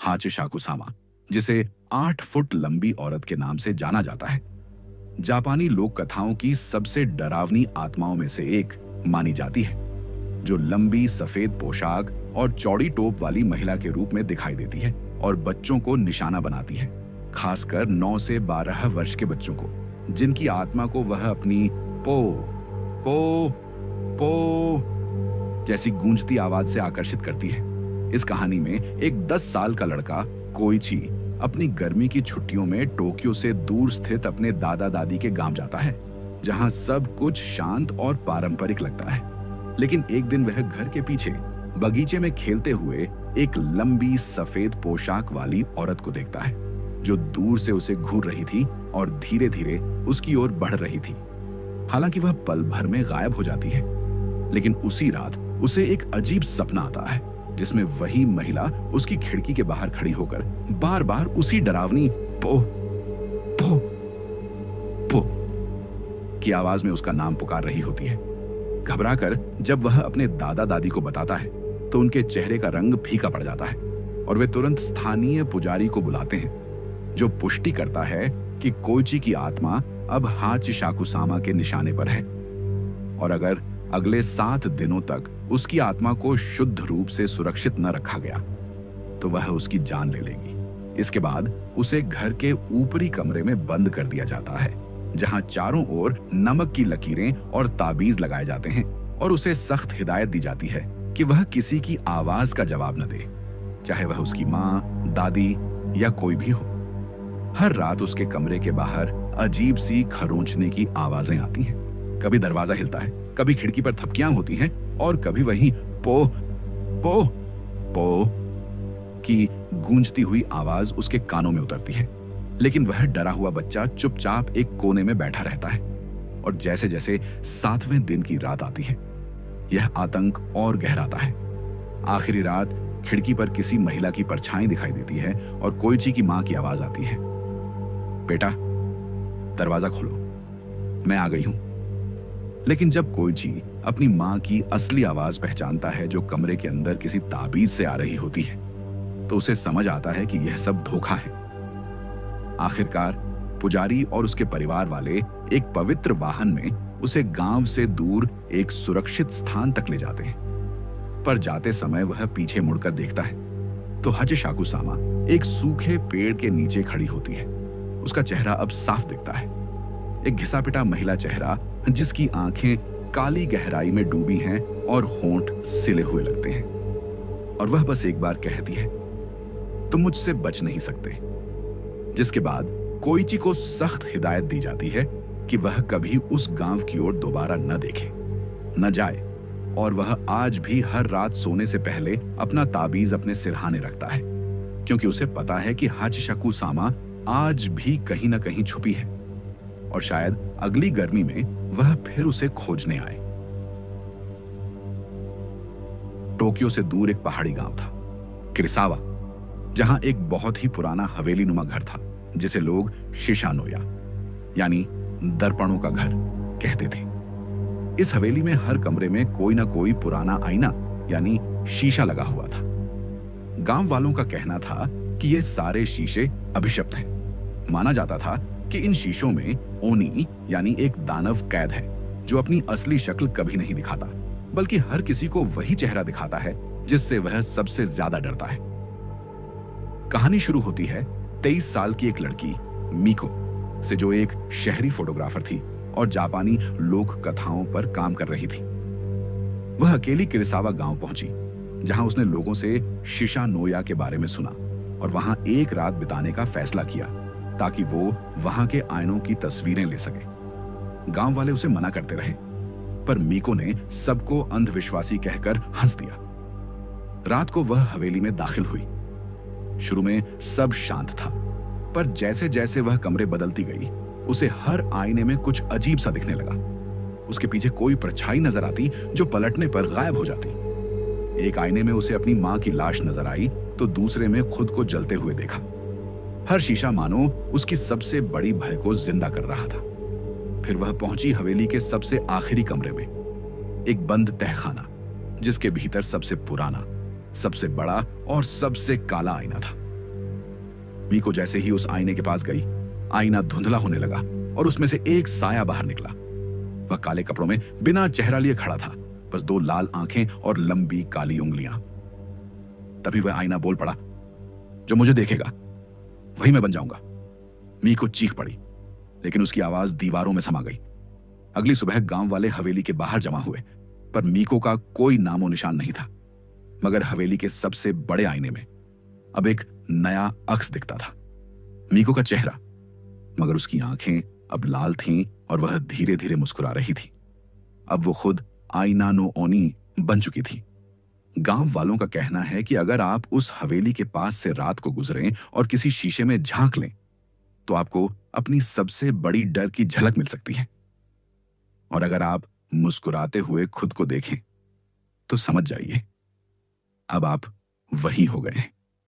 हाचिशाकुसामा, जिसे 8 फुट लंबी औरत के नाम से जाना जाता है, जापानी लोक कथाओं की सबसे डरावनी आत्माओं में से एक मानी जाती है, जो लंबी सफेद पोशाक और चौड़ी टोप वाली महिला के रूप में दिखाई देती है और बच्चों को निशाना बनाती है, खासकर 9 से 12 वर्ष के बच्चों को, जिनकी आत्मा को वह अपनी पो पो पो जैसी गूंजती आवाज से आकर्षित करती है। इस कहानी में एक 10 साल का लड़का कोइची अपनी गर्मी की छुट्टियों में टोक्यो से दूर स्थित अपने दादा दादी के गांव जाता है, जहां सब कुछ शांत और पारंपरिक लगता है। लेकिन एक दिन वह घर के पीछे बगीचे में खेलते हुए एक लंबी सफेद पोशाक वाली औरत को देखता है, जो दूर से उसे घूर रही थी और धीरे धीरे उसकी ओर बढ़ रही थी। हालांकि वह पल भर में गायब हो जाती है, लेकिन उसी रात उसे एक अजीब सपना आता है, जिसमें वही महिला उसकी खिड़की के बाहर खड़ी होकर बार बार उसी डरावनी पो पो पो की आवाज में उसका नाम पुकार रही होती है। घबराकर जब वह अपने दादा दादी को बताता है, तो उनके चेहरे का रंग फीका पड़ जाता है और वे तुरंत स्थानीय पुजारी को बुलाते हैं, जो पुष्टि करता है कि कोइची की आत्मा अब हाचिशाकुसामा के निशाने पर है और अगर अगले 7 दिनों तक उसकी आत्मा को शुद्ध रूप से सुरक्षित न रखा गया तो वह उसकी जान ले लेगी। इसके बाद उसे घर के ऊपरी कमरे में बंद कर दिया जाता है, जहां चारों ओर नमक की लकीरें और ताबीज लगाए जाते हैं और उसे सख्त हिदायत दी जाती है कि वह किसी की आवाज का जवाब न दे, चाहे वह उसकी माँ, दादी या कोई भी हो। हर रात उसके कमरे के बाहर अजीब सी खरोंचने की आवाजें आती हैं। कभी दरवाजा हिलता है, कभी खिड़की पर थपकियां होती हैं और कभी वही पो पो पो की गूंजती हुई आवाज उसके कानों में उतरती है। लेकिन वह डरा हुआ बच्चा चुपचाप एक कोने में बैठा रहता है और जैसे जैसे 7वें दिन की रात आती है, यह आतंक और गहराता है। आखिरी रात खिड़की पर किसी महिला की परछाई दिखाई देती है और कोइची की मां की आवाज आती है, बेटा दरवाजा खोलो, मैं आ गई हूं। लेकिन जब कोइची अपनी मां की असली आवाज पहचानता है, जो कमरे के अंदर किसी ताबीज से आ रही होती है, तो उसे समझ आता है कि यह सब धोखा है। आखिरकार पुजारी और उसके परिवार वाले एक पवित्र वाहन में उसे गांव से दूर एक सुरक्षित स्थान तक ले जाते हैं। पर जाते समय वह पीछे मुड़कर देखता है तो हाचिशाकुसामा एक सूखे पेड़ के नीचे खड़ी होती है। उसका चेहरा अब साफ दिखता है, एक घिसा-पिटा महिला चेहरा जिसकी आंखें काली गहराई में डूबी हैं और होंठ सिले हुए लगते हैं। और वह बस एक बार कहती है, तुम मुझसे बच नहीं सकते। जिसके बाद कोइची को सख्त हिदायत दी जाती है कि वह कभी उस गांव की ओर दोबारा न देखे, न जाए, और वह आज भी हर रात सोने से पहले अपना ताबीज अपने सिरहाने रखता है, क्योंकि उसे पता है कि हाचिशाकुसामा आज भी कहीं न कहीं छुपी है और शायद अगली गर्मी में वह फिर उसे खोजने आए। टोक्यो से दूर एक पहाड़ी गांव था, किरिसावा, जहां एक बहुत ही पुराना हवेली नुमा घर था, जिसे लोग शिशानोया यानी दर्पणों का घर कहते थे। इस हवेली में हर कमरे में कोई ना कोई पुराना आईना यानी शीशा लगा हुआ था। गांव वालों का कहना था कि ये सारे शीशे अभिशप्त हैं। माना जाता था कि इन शीशों में ओनी यानी एक दानव कैद है, जो अपनी असली शक्ल कभी नहीं दिखाता, बल्कि हर किसी को वही चेहरा दिखाता है जिससे वह सबसे ज्यादा डरता है। कहानी शुरू होती है 23 साल की एक लड़की मीको से, जो एक शहरी फोटोग्राफर थी और जापानी लोक कथाओं पर काम कर रही थी। वह अकेली किरिसावा गांव पहुंची, जहां उसने लोगों से शिशानोया के बारे में सुना और वहां एक रात बिताने का फैसला किया, ताकि वो वहां के आईनों की तस्वीरें ले सके। गांव वाले उसे मना करते रहे, पर मीको ने सबको अंधविश्वासी कहकर हंस दिया। रात को वह हवेली में दाखिल हुई। शुरू में सब शांत था, पर जैसे जैसे वह कमरे बदलती गई, उसे हर आईने में कुछ अजीब सा दिखने लगा। उसके पीछे कोई परछाई नजर आती, जो पलटने पर गायब हो जाती। एक आईने में उसे अपनी मां की लाश नजर आई, तो दूसरे में खुद को जलते हुए देखा। हर शीशा मानो उसकी सबसे बड़ी भय को जिंदा कर रहा था। फिर वह पहुंची हवेली के सबसे आखिरी कमरे में, एक बंद तहखाना, जिसके भीतर सबसे पुराना, सबसे बड़ा और सबसे काला आईना था। मीको जैसे ही उस आईने के पास गई, आईना धुंधला होने लगा और उसमें से एक साया बाहर निकला। वह काले कपड़ों में बिना चेहरा लिए खड़ा था, बस दो लाल आंखें और लंबी काली उंगलियां। तभी वह आईना बोल पड़ा, जो मुझे देखेगा वही मैं बन जाऊंगा। मीको चीख पड़ी, लेकिन उसकी आवाज दीवारों में समा गई। अगली सुबह गांव वाले हवेली के बाहर जमा हुए, पर मीको का कोई नामो निशान नहीं था। मगर हवेली के सबसे बड़े आईने में अब एक नया अक्स दिखता था, मीको का चेहरा। मगर उसकी आंखें अब लाल थीं और वह धीरे धीरे मुस्कुरा रही थी। अब वो खुद आईना नो ओनी बन चुकी थी। गांव वालों का कहना है कि अगर आप उस हवेली के पास से रात को गुजरें और किसी शीशे में झांक लें, तो आपको अपनी सबसे बड़ी डर की झलक मिल सकती है। और अगर आप मुस्कुराते हुए खुद को देखें, तो समझ जाइए अब आप वही हो गए हैं।